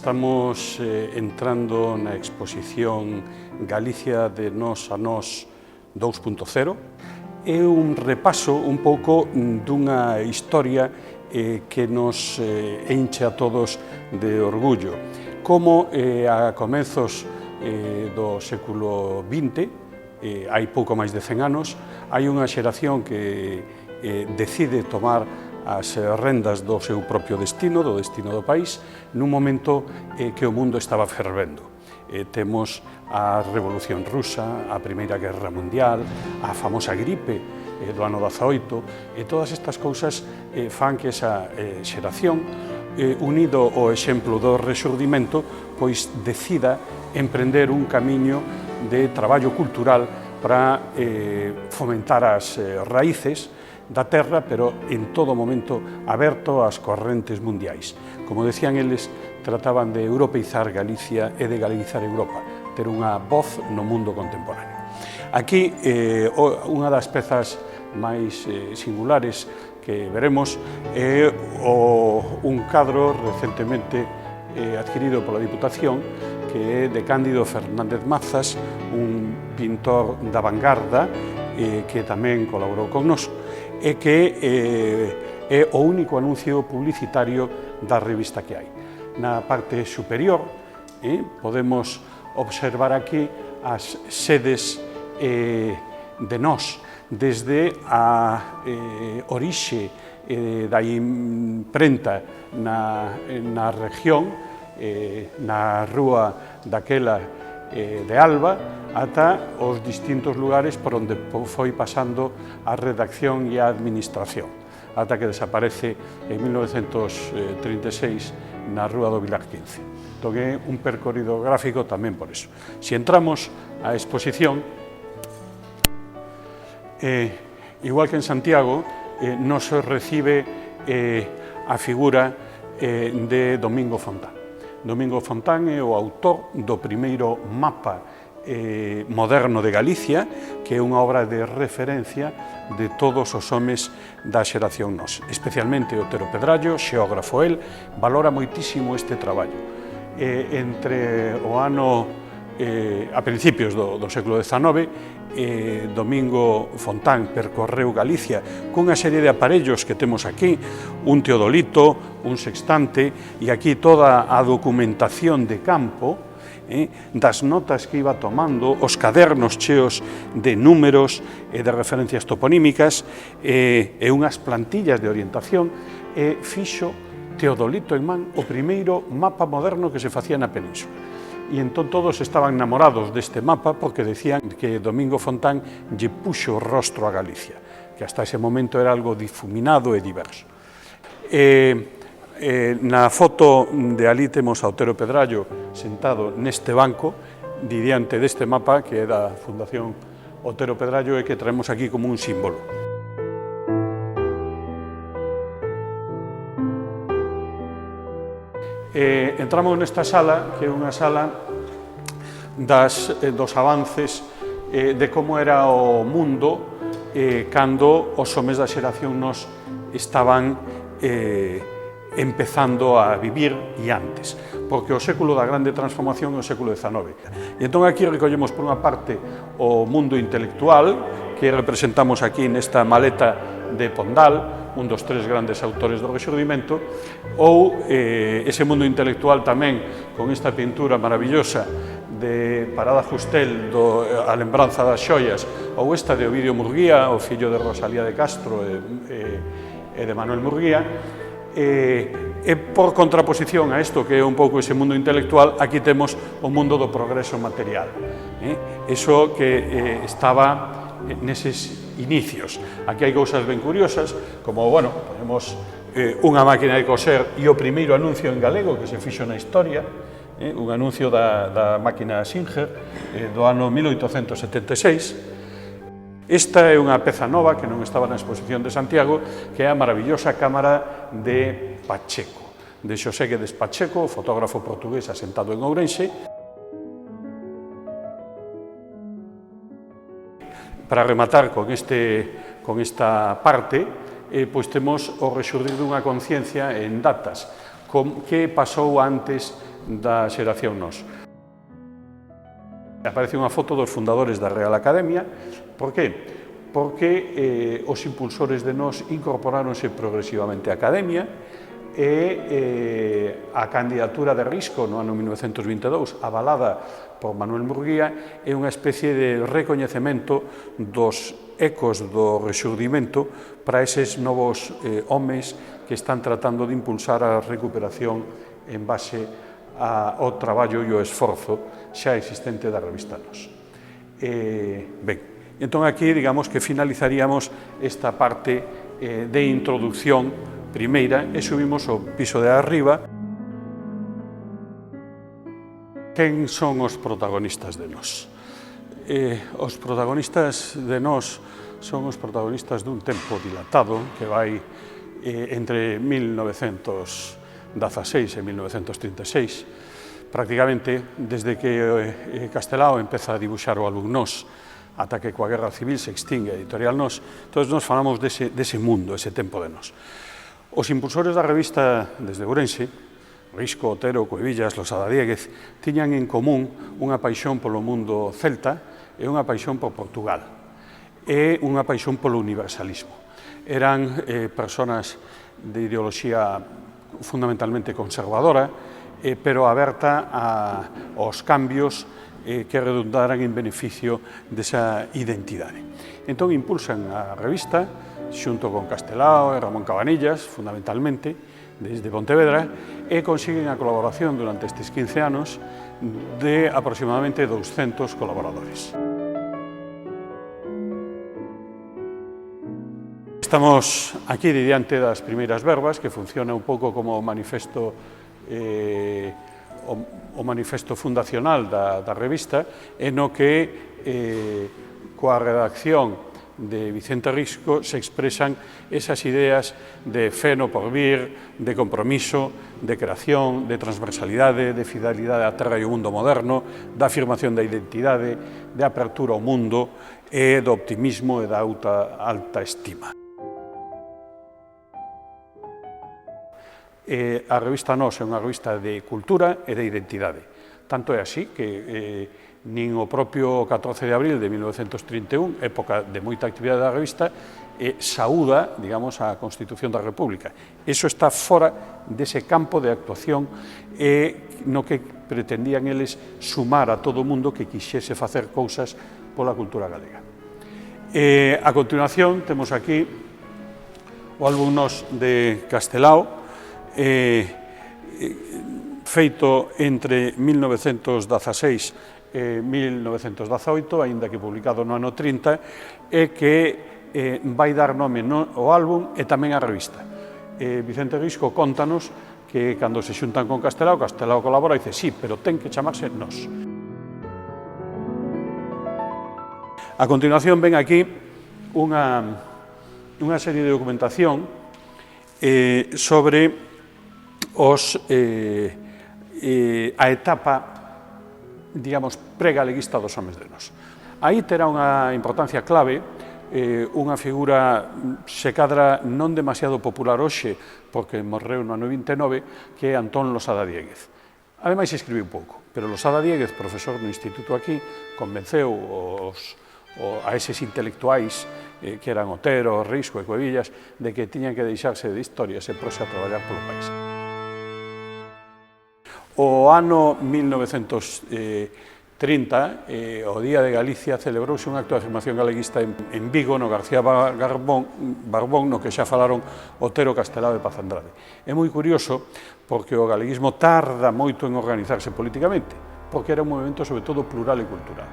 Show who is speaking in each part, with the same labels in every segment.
Speaker 1: Estamos entrando na exposición Galicia de Nós a Nós 2.0. É un repaso un pouco dunha historia que nos enche a todos de orgullo. Como a comezos do século XX, hai pouco máis de 100 anos, hai unha xeración que decide tomar as rendas do seu propio destino, do destino do país, nun momento que o mundo estaba fervendo. Temos a Revolución Rusa, a Primeira Guerra Mundial, a famosa gripe do ano 18, e todas estas cousas fan que esa xeración, unido ao exemplo do Rexurdimento, pois decida emprender un camiño de traballo cultural para fomentar as raíces da terra, pero en todo momento aberto ás correntes mundiais. Como decían eles, trataban de europeizar Galicia e de galicizar Europa, ter unha voz no mundo contemporáneo. Aquí, unha das pezas máis singulares que veremos é un cadro recentemente adquirido pola Diputación, que é de Cándido Fernández Mazas, un pintor da vanguarda que tamén colaborou con nos, e que é o único anuncio publicitario da revista que hai. Na parte superior podemos observar aquí as sedes de Nós, desde a orixe da imprenta na región, na rúa daquela de Alba, ata os distintos lugares por onde foi pasando a redacción e a administración, ata que desaparece en 1936 na rúa do Vilar 15. Entón é un percorrido gráfico tamén por eso. Se entramos á exposición, igual que en Santiago, nos recibe a figura de Domingo Fontán. Domingo Fontán é o autor do primeiro mapa moderno de Galicia, que é unha obra de referencia de todos os homes da xeración Nós. Especialmente Otero Pedrallo, xeógrafo el, valora moitísimo este traballo. Entre o ano, a principios do século XIX, Domingo Fontán percorreu Galicia cunha serie de aparellos que temos aquí, un teodolito, un sextante, e aquí toda a documentación de campo, das notas que iba tomando, os cadernos cheos de números e de referencias toponímicas e unhas plantillas de orientación, fixo Teodolito en man o primeiro mapa moderno que se facía na península. E entón todos estaban enamorados deste mapa porque decían que Domingo Fontán lle puxo o rostro a Galicia, que hasta ese momento era algo difuminado e diverso. Na foto de ali temos a Otero Pedrallo sentado neste banco, diante deste mapa que é da Fundación Otero Pedrallo e que traemos aquí como un símbolo. Entramos nesta sala, que é unha sala dos avances de como era o mundo cando os homes da xeración Nós estaban empezando a vivir e antes, porque o século da grande transformación é o século XIX. E entón aquí recollemos por unha parte o mundo intelectual, que representamos aquí nesta maleta de Pondal, un dos tres grandes autores do Rexurdimento, ou ese mundo intelectual tamén con esta pintura maravillosa de Parada Justel, A lembranza das xoias, ou esta de Ovidio Murguía, o fillo de Rosalía de Castro e de Manuel Murguía. E por contraposición a isto, que é un pouco ese mundo intelectual, aquí temos o mundo do progreso material. Eso que estaba neses inicios. Aquí hai cousas ben curiosas, como, bueno, ponemos unha máquina de coser e o primeiro anuncio en galego que se fixo na historia, un anuncio da máquina Singer do ano 1876. Esta é unha peza nova que non estaba na exposición de Santiago, que é a maravillosa cámara de Pacheco, de Xosé Guedes Pacheco, fotógrafo portugués asentado en Ourense. Para rematar con esta parte, pois temos o rexurdir dunha conciencia en datas, que pasou antes da xeración Nós. Aparece unha foto dos fundadores da Real Academia. Por que? Porque os impulsores de Nós incorporáronse progresivamente á Academia e a candidatura de Risco no ano 1922, avalada por Manuel Murguía, é unha especie de recoñecemento dos ecos do rexurdimento para eses novos homes que están tratando de impulsar a recuperación en base ao traballo e ao esforzo xa existente da revista Nós. Ben, entón aquí, digamos que finalizaríamos esta parte de introducción primeira e subimos ao piso de arriba. Quen son os protagonistas de Nós? Os protagonistas de Nós son os protagonistas dun tempo dilatado que vai entre 1916 e 1936, prácticamente desde que Castelao empeza a dibuixar o álbum Nós ata que coa Guerra Civil se extingue a editorial Nós. Entón, nos falamos dese mundo, ese tempo de Nós. Os impulsores da revista desde Ourense, Risco, Otero, Cuevillas, Losada Diéguez, tiñan en común unha paixón polo mundo celta e unha paixón por Portugal e unha paixón polo universalismo. Eran personas de ideoloxía fundamentalmente conservadora, pero aberta aos cambios que redundaran en beneficio desa identidade. Entón impulsan a revista xunto con Castelao e Ramón Cabanillas, fundamentalmente, desde Pontevedra, e consiguen a colaboración durante estes 15 anos de aproximadamente 200 colaboradores. Estamos aquí diante das primeiras verbas, que funciona un pouco como o manifesto fundacional da revista, e no que coa redacción de Vicente Risco se expresan esas ideas de fe no porvir, de compromiso, de creación, de transversalidade, de fidelidade á terra e ao mundo moderno, da afirmación da identidade, de apertura ao mundo e do optimismo e da alta estima. A revista Nós é unha revista de cultura e de identidade. Tanto é así que nin o propio 14 de abril de 1931, época de moita actividade da revista, saúda, digamos, a Constitución da República. Iso está fora dese campo de actuación no que pretendían eles sumar a todo o mundo que quixese facer cousas pola cultura galega. A continuación temos aquí o álbum Nós de Castelao, feito entre 1916 e 1918, aínda que publicado no ano 30, e que vai dar nome ao álbum e tamén á revista. Vicente Risco contanos que cando se xuntan con Castelao, Castelao colabora e dice, sí, pero ten que chamarse Nós. A continuación ven aquí unha serie de documentación sobre a etapa, digamos, pregaleguista dos homes de Nós. Aí terá unha importancia clave unha figura, se cadra, non demasiado popular hoxe, porque morreu no ano 29, que é Antón Losada Diéguez. Ademais, escribiu pouco, pero Losada Diéguez, profesor no instituto aquí, convenceu a eses intelectuais que eran Otero, Risco e Cuevillas, de que tiñan que deixarse de historias e proxe a traballar polo país. O ano 1930, o Día de Galicia, celebrouse un acto de afirmación galeguista en Vigo, no García Barbón, no que xa falaron Otero, Castelao e Paz Andrade. É moi curioso porque o galeguismo tarda moito en organizarse políticamente, porque era un movimento sobre todo plural e cultural.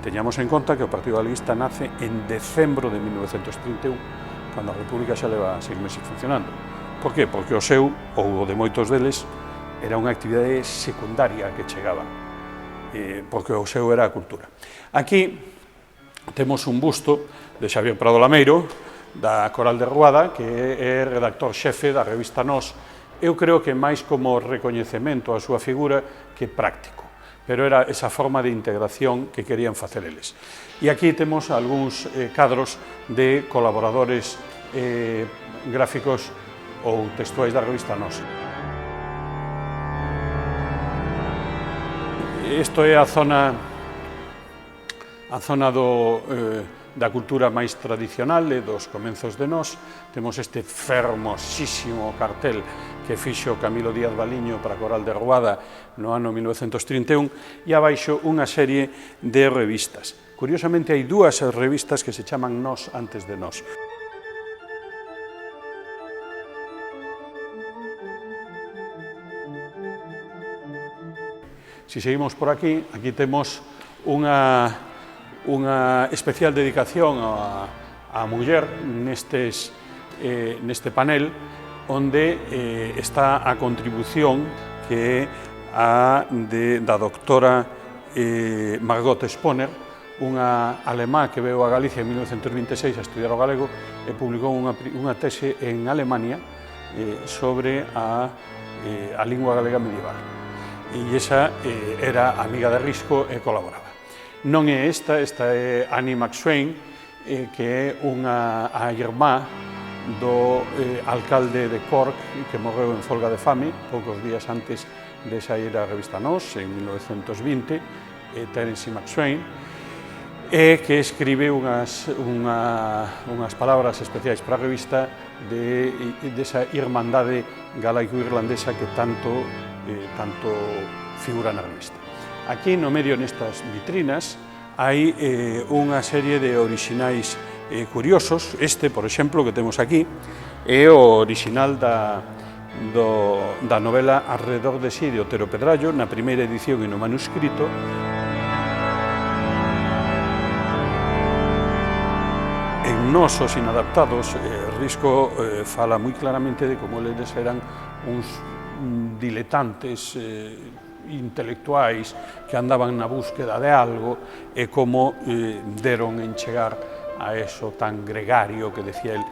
Speaker 1: Teñamos en conta que o Partido Galeguista nace en decembro de 1931, cando a República xa leva 6 meses funcionando. Por que? Porque o seu, ou o de moitos deles, era unha actividade secundaria que chegaba, porque o seu era a cultura. Aquí temos un busto de Xavier Prado Lameiro, da Coral de Ruada, que é redactor xefe da revista Nós. Eu creo que máis como recoñecemento a súa figura que práctico, pero era esa forma de integración que querían facer eles. E aquí temos algúns cadros de colaboradores gráficos ou textuais da revista Nós. Isto é a zona da cultura máis tradicional e dos comenzos de nós. Temos este fermosísimo cartel que fixo Camilo Díaz Baliño para Coral de Ruada no ano 1931 e abaixo unha serie de revistas. Curiosamente, hai dúas revistas que se chaman Nós antes de nós. Si seguimos por aquí, aquí temos unha especial dedicación á muller neste panel, onde está a contribución que é a da doctora Margot Sponer, unha alemá que veio a Galicia en 1926 a estudiar o galego e publicou unha tese en Alemania sobre a lingua galega medieval. E esa era amiga de Risco e colaboraba. Non é esta é Annie McSwain, que é a irmá do alcalde de Cork, que morreu en folga de fame poucos días antes de sair a revista Nós, en 1920, Terence McSwain, e que escribe unhas palabras especiais para a revista desa irmandade galaico-irlandesa que tanto figura na revista. Aquí no medio nestas vitrinas hai unha serie de orixinais curiosos. Este, por exemplo, que temos aquí, é o orixinal da novela Arredor de si, de Otero Pedrallo, na primeira edición e no manuscrito. En Nós, os inadaptados, Risco fala moi claramente de como eles eran uns diletantes intelectuais que andaban na búsqueda de algo e como deron en chegar a eso tan gregario que decía el,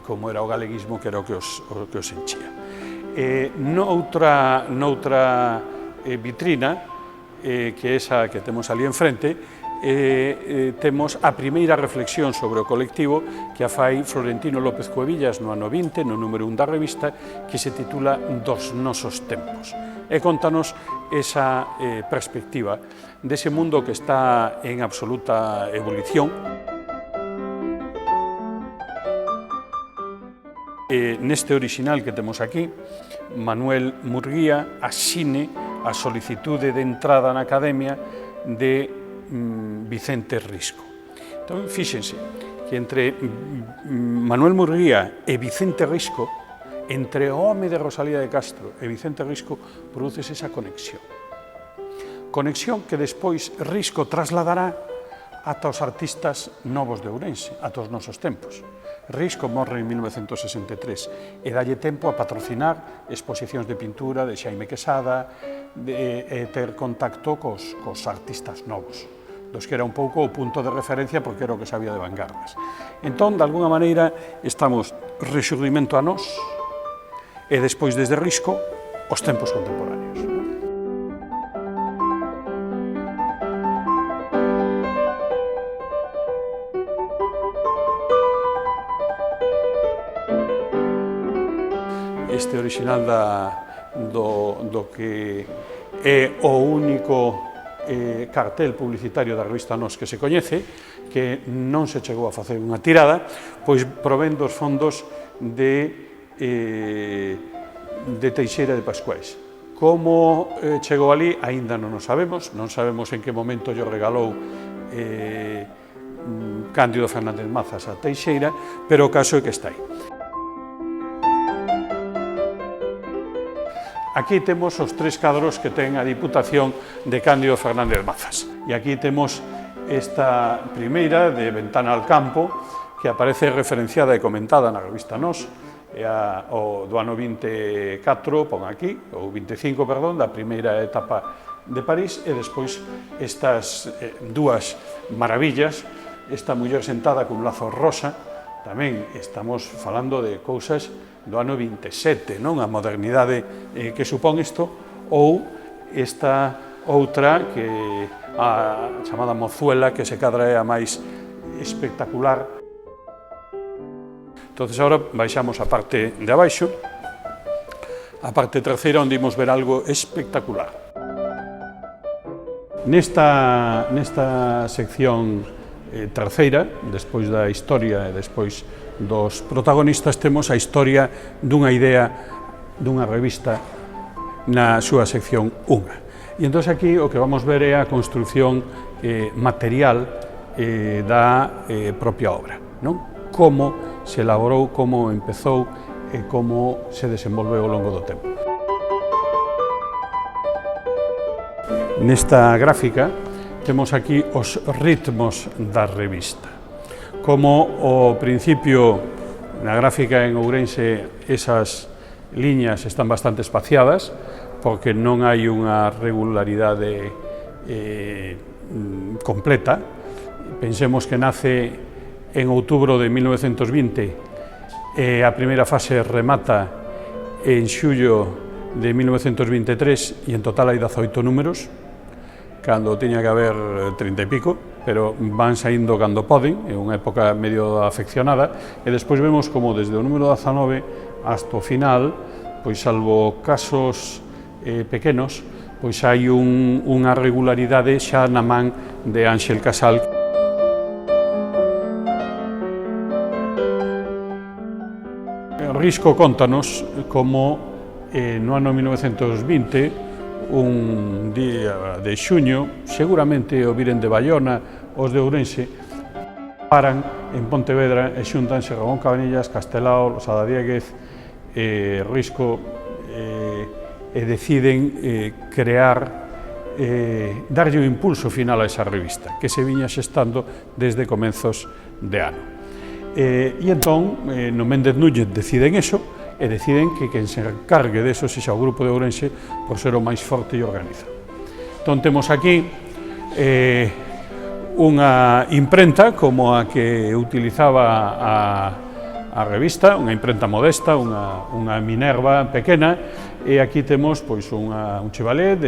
Speaker 1: como era o galeguismo, que era o que os enchía. Noutra vitrina, que é esa que temos ali enfrente, temos a primeira reflexión sobre o colectivo que a fai Florentino López Cuevillas no ano 20, no número 1 da revista, que se titula Dos nosos tempos. E contanos esa perspectiva dese mundo que está en absoluta evolución. Neste orixinal que temos aquí, Manuel Murguía asine a solicitude de entrada na Academia de Vicente Risco. Entón, fíxense que entre Manuel Murguía e Vicente Risco, entre o home de Rosalía de Castro e Vicente Risco, produces esa conexión. Conexión que despois Risco trasladará ata os artistas novos de Ourense, ata os nosos tempos. Risco morre en 1963 e dalle tempo a patrocinar exposicións de pintura de Xaime Quesada e ter contacto cos artistas novos, dos que era un pouco o punto de referencia porque era o que sabía de vanguardas. Entón, de alguna maneira, estamos rexurdimento a Nós e despois desde Risco os tempos contemporáneos. Este orixinal do que é o único cartel publicitario da revista Nós que se coñece, que non se chegou a facer unha tirada, pois provén dos fondos de Teixeira de Pascuais. Como chegou ali, aínda non o sabemos, non sabemos en que momento lle regalou Cándido Fernández Mazas a Teixeira, pero o caso é que está aí. Aquí temos os tres cadros que ten a Diputación de Cándido Fernández Mazas. E aquí temos esta primeira de Ventana al Campo, que aparece referenciada e comentada na revista Nós, do ano 24, pon aquí, ou 25, perdón, da primeira etapa de París, e despois estas dúas maravillas, esta muller sentada cun lazo rosa. Tamén estamos falando de cousas do ano 27, non? A modernidade que supón isto, ou esta outra, que a chamada mozuela, que se cadra é a máis espectacular. Entonces, agora baixamos a parte de abaixo, a parte terceira, onde imos ver algo espectacular. Nesta sección terceira, despois da historia e despois dos protagonistas, temos a historia dunha idea dunha revista na súa sección 1. E entón aquí o que vamos ver é a construción material da propia obra, non? Como se elaborou, como empezou e como se desenvolveu ao longo do tempo. Nesta gráfica temos aquí os ritmos da revista. Como ao principio na gráfica en Ourense esas liñas están bastante espaciadas porque non hai unha regularidade completa. Pensemos que nace en outubro de 1920 e a primeira fase remata en xullo de 1923 e en total hai 18 números, cando tiña que haber 30 e pico, pero van saindo cando poden, é unha época medio afeccionada, e despois vemos como desde o número 19 hasta o final, pois salvo casos pequenos, pois hai unha regularidade xa na man de Ánxel Casal. Risco contanos como no ano 1920, un día de xuño, seguramente o viren de Baiona, os de Ourense, paran en Pontevedra e xuntanse Ramón Cabanillas, Castelao, Losada Diéguez, Risco, e deciden crear, darlle un impulso final a esa revista, que se viña xestando desde comenzos de ano. E entón, no Méndez Núñez deciden eso, e deciden que quen se encargue deso sexa o grupo de Ourense por ser o máis forte e organizado. Entón temos aquí unha imprenta como a que utilizaba a revista, unha imprenta modesta, unha Minerva pequena, e aquí temos pois un chevalet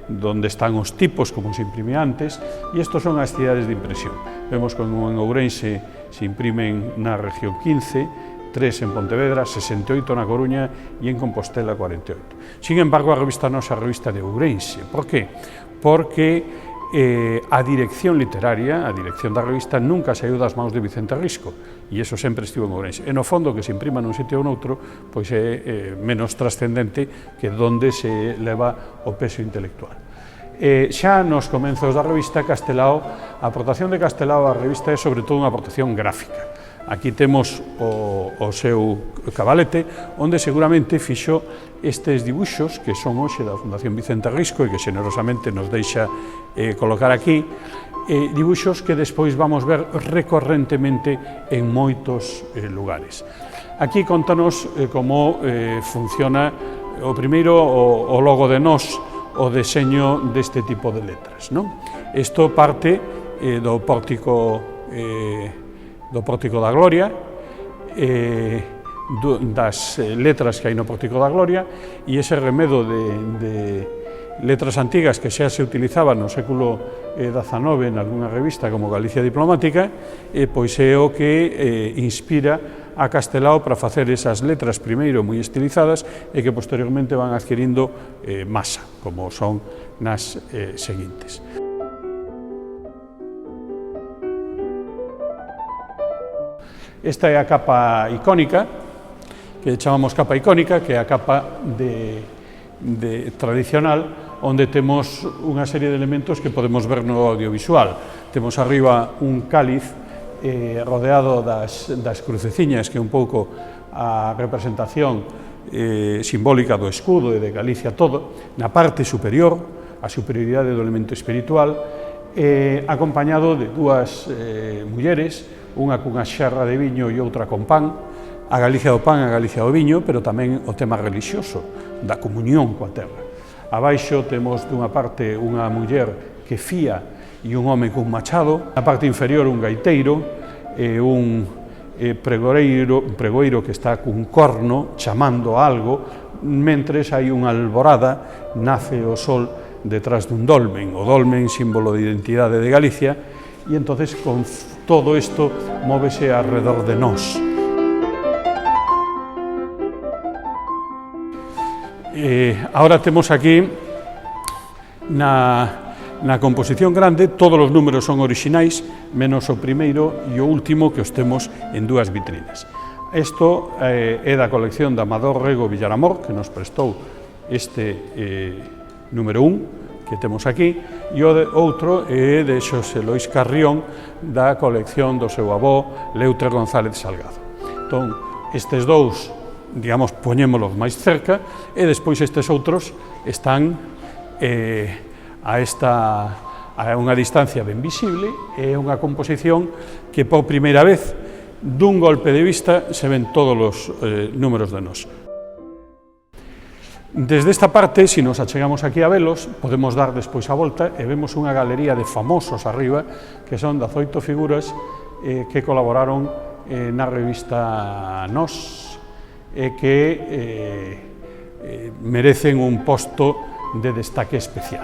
Speaker 1: donde están os tipos como se imprimía antes, e estos son as cidades de impresión. Vemos como en Ourense se imprimen na región 15, 3 en Pontevedra, 68 na Coruña e en Compostela 48. Sin embargo, a revista non é a revista de Ourense. Por que? Porque a dirección literaria, a dirección da revista, nunca saiu das mãos de Vicente Risco, e iso sempre estivo en Ourense. E no fondo, que se imprima nun sitio ou noutro, pois é menos trascendente que donde se leva o peso intelectual. Xa nos comenzos da revista, Castelao, a aportación de Castelao á revista é sobre todo unha aportación gráfica. Aquí temos o seu cabalete, onde seguramente fixo estes dibuixos que son hoxe da Fundación Vicente Risco e que xenerosamente nos deixa colocar aquí, dibuixos que despois vamos ver recorrentemente en moitos lugares. Aquí contanos como funciona o primeiro o logo de Nós, o deseño deste tipo de letras, non? Isto parte do pórtico da Gloria, das letras que hai no Pórtico da Gloria, e ese remedo de letras antigas que xa se utilizaban no século XIX en algunha revista como Galicia Diplomática, pois é o que inspira a Castelao para facer esas letras primeiro moi estilizadas e que posteriormente van adquirindo masa, como son nas seguintes. Esta é a capa icónica, que chamamos capa icónica, que é a capa tradicional, onde temos unha serie de elementos que podemos ver no audiovisual. Temos arriba un cáliz rodeado das cruceciñas, que é un pouco a representación simbólica do escudo e de Galicia todo. Na parte superior, a superioridade do elemento espiritual, acompañado de dúas mulleres, unha cunha xerra de viño e outra con pan, a Galicia do pan e a Galicia do viño, pero tamén o tema religioso da comunión coa terra. Abaixo temos dunha parte unha muller que fía e un home cun machado, na parte inferior un gaiteiro e un pregoeiro que está cun corno chamando algo, mentres hai unha alborada, nace o sol detrás dun dolmen, o dolmen símbolo de identidade de Galicia, e entonces con todo isto móvese alrededor de nós. Ahora temos aquí Na composición grande, todos os números son orixinais, menos o primeiro e o último que os temos en dúas vitrinas. Isto é da colección de Amador Rego Villaramor, que nos prestou este número 1 que temos aquí, e o outro é de Xosé Lois Carrión, da colección do seu avó Leuter González Salgado. Entón, estes dous, digamos, poñémolos máis cerca, e despois estes outros están a unha distancia ben visible, é unha composición que por primeira vez, dun golpe de vista, se ven todos os números de nós. Desde esta parte, se nos achegamos aquí a velos, podemos dar despois a volta e vemos unha galería de famosos arriba, que son 18 figuras que colaboraron na revista Nós e que merecen un posto de destaque especial.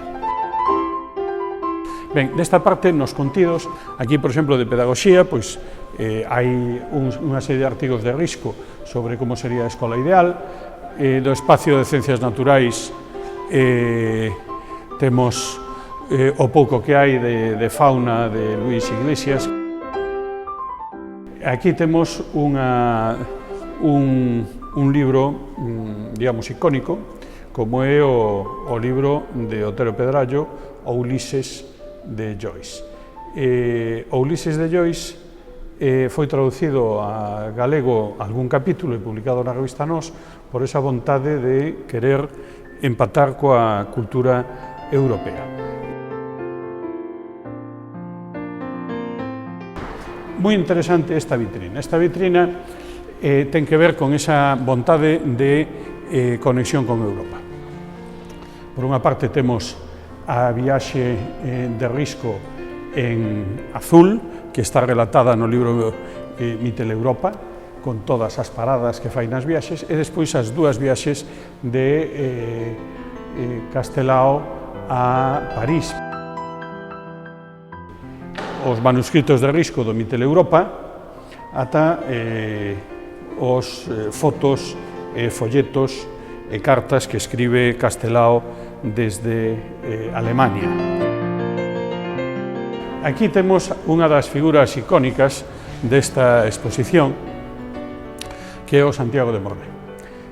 Speaker 1: Ben, desta parte, nos contidos, aquí, por exemplo, de pedagogía, pois hai unha serie de artigos de Risco sobre como sería a escola ideal. Do espacio de ciencias naturais temos o pouco que hai de fauna de Luis Iglesias. Aquí temos un libro, digamos, icónico, como é o libro de Otero Pedrallo, O Ulises de Joyce. O Ulises de Joyce foi traducido a galego algún capítulo e publicado na revista Nós por esa vontade de querer empatar coa cultura europea. Moi interesante esta vitrina. Esta vitrina ten que ver con esa vontade de conexión con Europa. Por unha parte temos a viaxe de Risco en azul, que está relatada no libro Mitteleuropa, con todas as paradas que fai nas viaxes, e despois as dúas viaxes de Castelao a París. Os manuscritos de Risco do Mitteleuropa ata os fotos, folletos e cartas que escribe Castelao desde Alemania. Aquí temos unha das figuras icónicas desta exposición, que é o Santiago de Morlaix.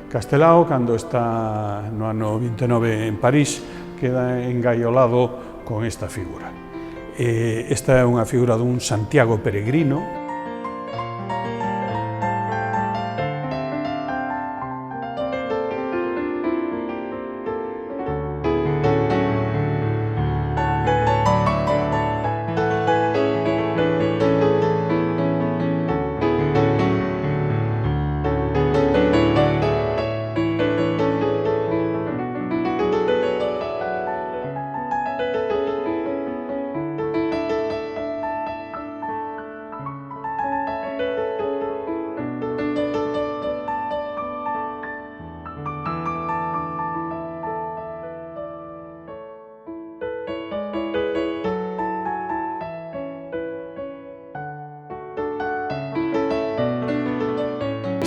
Speaker 1: Castelao, cando está no ano 29 en París, queda engaiolado con esta figura. Esta é unha figura dun Santiago peregrino.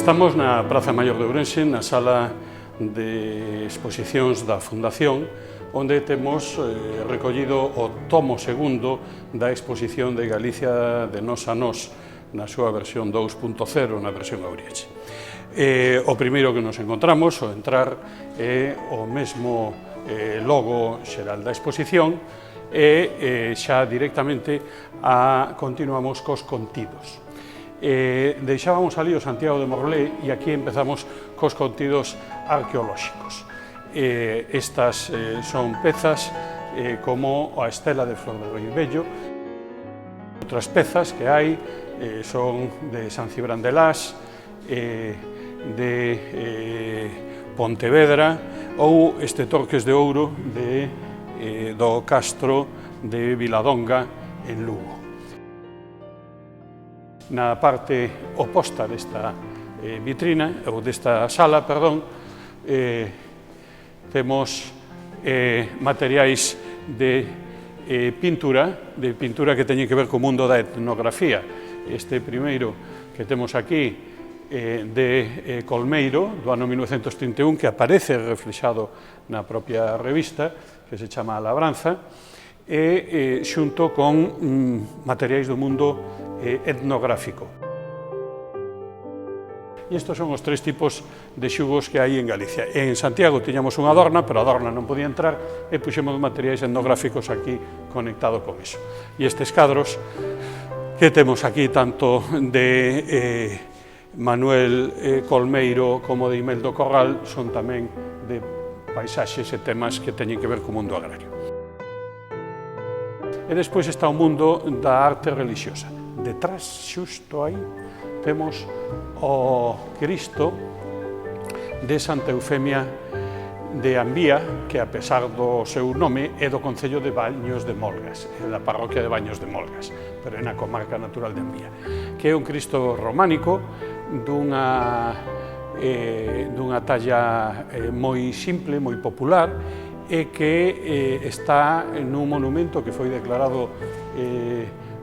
Speaker 1: Estamos na Praza Maior de Ourense, na sala de exposicións da Fundación, onde temos recollido o tomo segundo da exposición de Galicia de Nós a Nós, na súa versión 2.0, na versión Auriache. O primeiro que nos encontramos, ao entrar, é o mesmo logo xeral da exposición e xa directamente continuamos cos contidos. Deixábamos ali o Santiago de Morlaix e aquí empezamos cos contidos arqueolóxicos. Estas son pezas como a estela de Flor de Rei Vello. Outras pezas que hai son de San Cibrán de Las, de Pontevedra ou este Torques de Ouro do Castro de Viladonga en Lugo. Na parte oposta desta vitrina, ou desta sala, perdón, temos materiais de pintura que teñen que ver co mundo da etnografía. Este primeiro que temos aquí de Colmeiro, do ano 1931, que aparece reflexado na propia revista, que se chama A Labranza, e xunto con materiais do mundo etnográfico. E estes son os tres tipos de xugos que hai en Galicia. En Santiago tiñamos unha adorna, pero a adorna non podía entrar e puxemos materiais etnográficos aquí conectado con iso. E estes cadros que temos aquí tanto de Manuel Colmeiro como de Imeldo Corral son tamén de paisaxes e temas que teñen que ver co mundo agrario. E despois está o mundo da arte religiosa. Detrás, xusto aí, temos o Cristo de Santa Eufemia de Ambía, que a pesar do seu nome é do concello de Baños de Molgas, é da parroquia de Baños de Molgas, pero é na comarca natural de Ambía, que é un Cristo románico dunha talla moi simple, moi popular, e que está nun monumento que foi declarado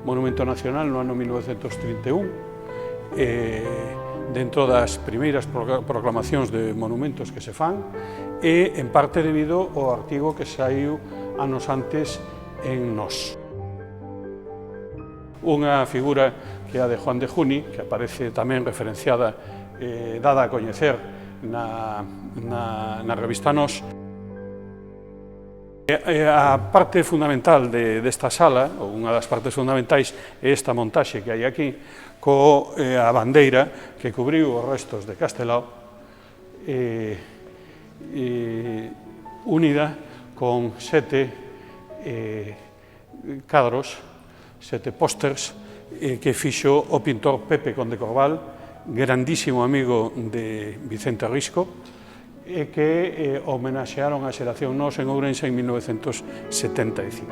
Speaker 1: Monumento Nacional no ano 1931, dentro das primeiras proclamacións de monumentos que se fan, e en parte debido ao artigo que saiu anos antes en Nós. Unha figura que é a de Juan de Juni, que aparece tamén referenciada, dada a coñecer na revista Nós. A parte fundamental desta sala, ou unha das partes fundamentais, é esta montaxe que hai aquí, coa bandeira que cubriu os restos de Castelao, unida con 7 cadros, 7 pósters, que fixo o pintor Pepe Conde Corbal, grandísimo amigo de Vicente Risco, e que homenaxearon a xeración Nós en Ourense en 1975.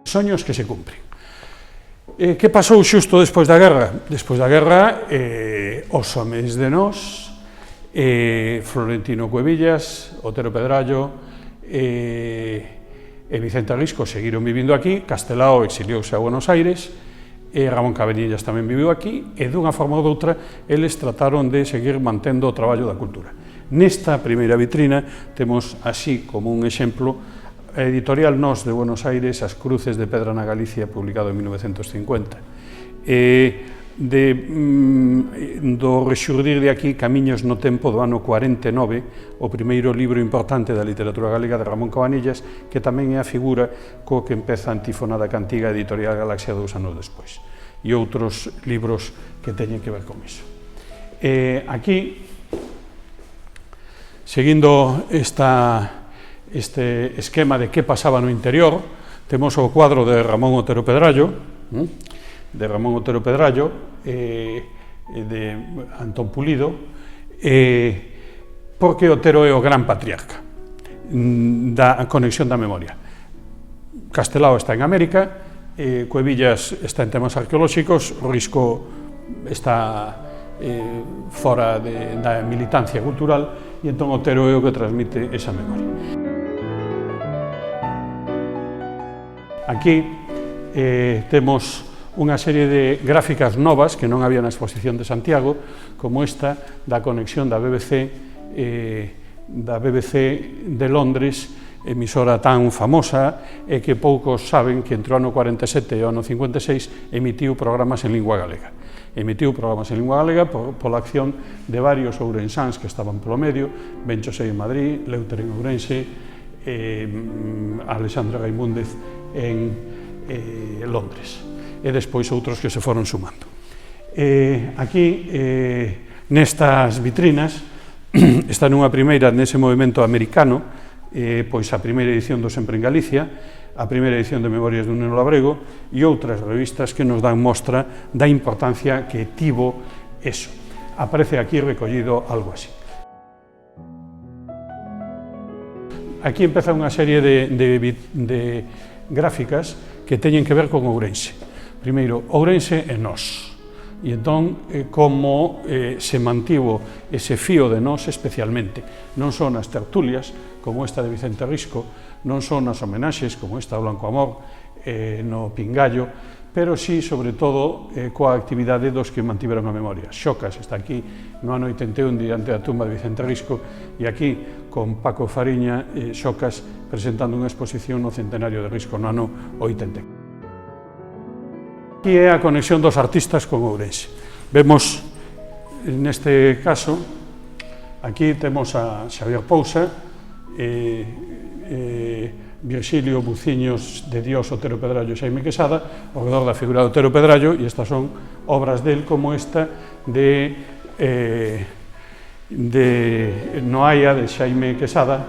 Speaker 1: Soños que se cumpren. Que pasou xusto despois da guerra? Despois da guerra, os homes de Nós, Florentino Cuevillas, Otero Pedrallo e Vicente Risco seguiron vivindo aquí, Castelao exiliouse a Buenos Aires, e Ramón Cabanillas tamén viviu aquí, e dunha forma ou doutra eles trataron de seguir mantendo o traballo da cultura. Nesta primeira vitrina temos así como un exemplo a editorial Nós de Buenos Aires, As cruces de pedra na Galicia, publicado en 1950. Do rexurdir de aquí Camiños no tempo do ano 49, o primeiro libro importante da literatura galega de Ramón Cabanillas, que tamén é a figura co que empeza a Antífona da Cantiga, editorial Galaxia 2 anos despois, e outros libros que teñen que ver con iso. Aquí, seguindo este esquema de que pasaba no interior, temos o cuadro de Ramón Otero Pedrallo, de Antón Pulido, porque Otero é o gran patriarca da conexión da memoria. Castelao está en América, Cuevillas está en temas arqueolóxicos, Risco está fora da militancia cultural, e entón Otero é o que transmite esa memoria. Aquí temos unha serie de gráficas novas que non había na exposición de Santiago, como esta da conexión da BBC de Londres, emisora tan famosa e que poucos saben que entre o ano 47 e o ano 56 emitiu programas en lingua galega. Emitiu programas en lingua galega pola acción de varios ourensáns que estaban polo medio, Ben Chosei en Madrid, Leuter en Ourense, Alexandre Raimúndez en Londres, e despois outros que se foron sumando. Aquí, nestas vitrinas, está nunha primeira, nese movimento americano, pois a primeira edición do Sempre en Galicia, a primeira edición de Memorias de un neno labrego e outras revistas que nos dan mostra da importancia que tivo eso. Aparece aquí recollido algo así. Aquí empeza unha serie de gráficas que teñen que ver con Ourense. Primeiro, Ourense e Nós. E entón, como se mantivo ese fío de Nós especialmente. Non son as tertulias, como esta de Vicente Risco, non son as homenaxes, como esta ao Blanco Amor, no Pingallo, pero sí, sobre todo, coa actividade dos que mantiveron a memoria. Xocas está aquí no ano 81 diante da tumba de Vicente Risco e aquí con Paco Fariña, Xocas presentando unha exposición no centenario de Risco no ano 80. Aquí é a conexión dos artistas con Ourense. Vemos, neste caso, aquí temos a Xavier Pousa, Virxilio Buciños de Dios, Otero Pedrallo e Xaime Quesada, ao redor da figura de Otero Pedrallo, e estas son obras del como esta de Noaia, de Xaime Quesada,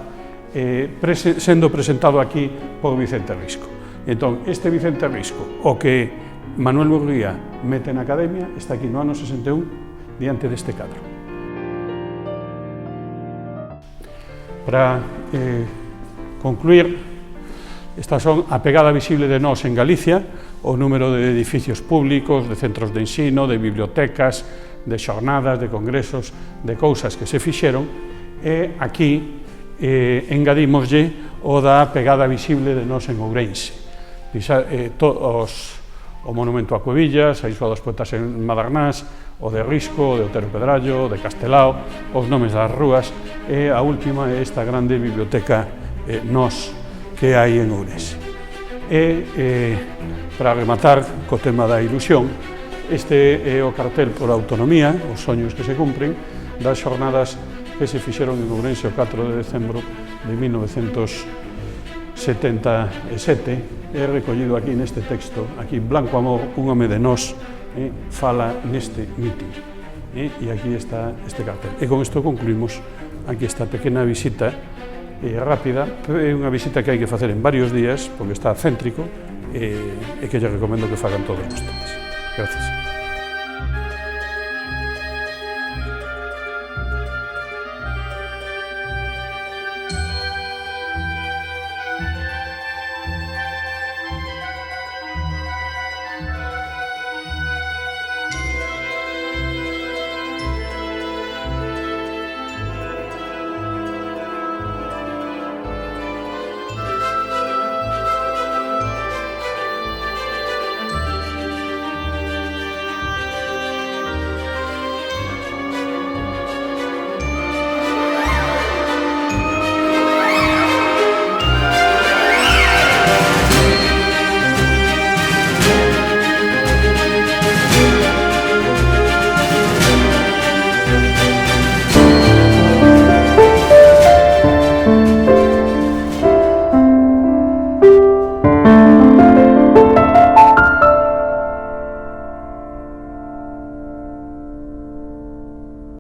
Speaker 1: sendo presentado aquí por Vicente Risco. Entón, este Vicente Risco, o que Manuel Burguía mete na Academia, está aquí no ano 61, diante deste cadro. Para concluir, estas son a pegada visible de nós en Galicia, o número de edificios públicos, de centros de ensino, de bibliotecas, de xornadas, de congresos, de cousas que se fixeron, e aquí engadímoslle o da pegada visible de nós en Ourense. O monumento a Cuevillas, a Isoa dos Poetas en Madernás, o de Risco, o de Otero Pedrallo, o de Castelao, os nomes das rúas, e a última é esta grande biblioteca Nós que hai en Ourense. E, para rematar co tema da ilusión, este é o cartel por autonomía, os soños que se cumpren, das xornadas que se fixeron en Ourense o 4 de decembro de 1977, é recollido aquí neste texto, aquí Blanco Amor, un home de nós, fala neste mitin. E aquí está este cartel. E con isto concluímos aquí esta pequena visita rápida, é unha visita que hai que facer en varios días, porque está céntrico, e que lle recomendo que fagan todos vostedes. Gracias.